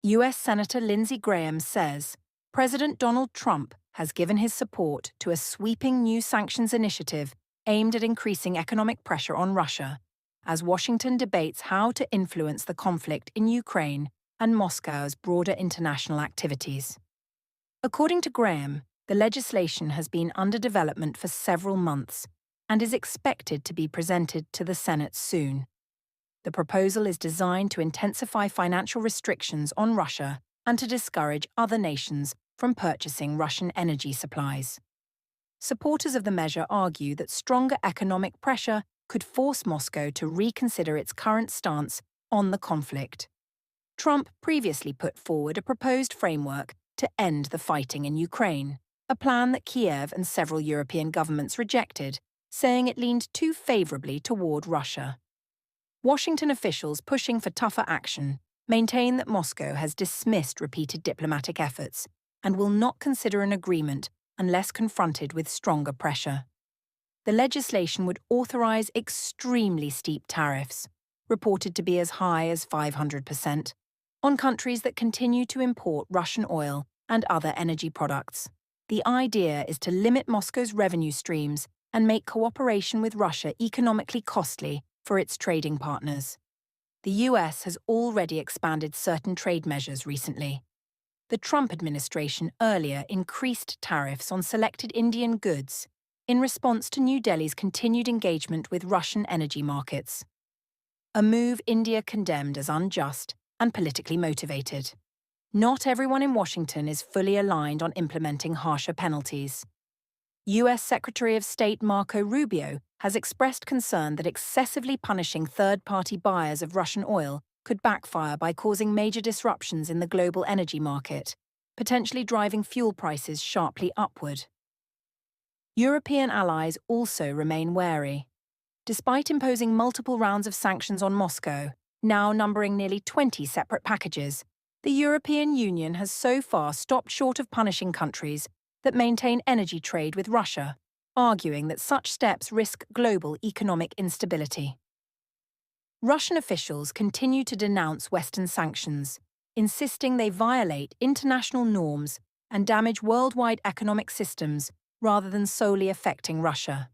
US Senator Lindsey Graham says President Donald Trump has given his support to a sweeping new sanctions initiative aimed at increasing economic pressure on Russia, as Washington debates how to influence the conflict in Ukraine and Moscow's broader international activities. According to Graham, the legislation has been under development for several months and is expected to be presented to the Senate soon. The proposal is designed to intensify financial restrictions on Russia and to discourage other nations from purchasing Russian energy supplies. Supporters of the measure argue that stronger economic pressure could force Moscow to reconsider its current stance on the conflict. Trump previously put forward a proposed framework to end the fighting in Ukraine, a plan that Kiev and several European governments rejected, saying it leaned too favorably toward Russia. Washington officials pushing for tougher action maintain that Moscow has dismissed repeated diplomatic efforts and will not consider an agreement unless confronted with stronger pressure. The legislation would authorize extremely steep tariffs, reported to be as high as 500%, on countries that continue to import Russian oil and other energy products. The idea is to limit Moscow's revenue streams and make cooperation with Russia economically costly for its trading partners. The US has already expanded certain trade measures recently. The Trump administration earlier increased tariffs on selected Indian goods in response to New Delhi's continued engagement with Russian energy markets, a move India condemned as unjust and politically motivated. Not everyone in Washington is fully aligned on implementing harsher penalties. US Secretary of State Marco Rubio has expressed concern that excessively punishing third-party buyers of Russian oil could backfire by causing major disruptions in the global energy market, potentially driving fuel prices sharply upward. European allies also remain wary. Despite imposing multiple rounds of sanctions on Moscow, now numbering nearly 20 separate packages, the European Union has so far stopped short of punishing countries that maintain energy trade with Russia, arguing that such steps risk global economic instability. Russian officials continue to denounce Western sanctions, insisting they violate international norms and damage worldwide economic systems rather than solely affecting Russia.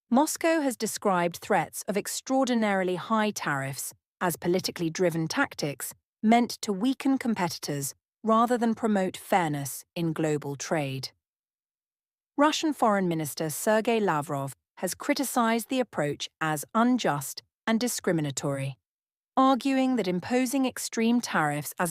Moscow has described threats of extraordinarily high tariffs as politically driven tactics meant to weaken competitors rather than promote fairness in global trade. Russian Foreign Minister Sergei Lavrov has criticized the approach as unjust and discriminatory, arguing that imposing extreme tariffs as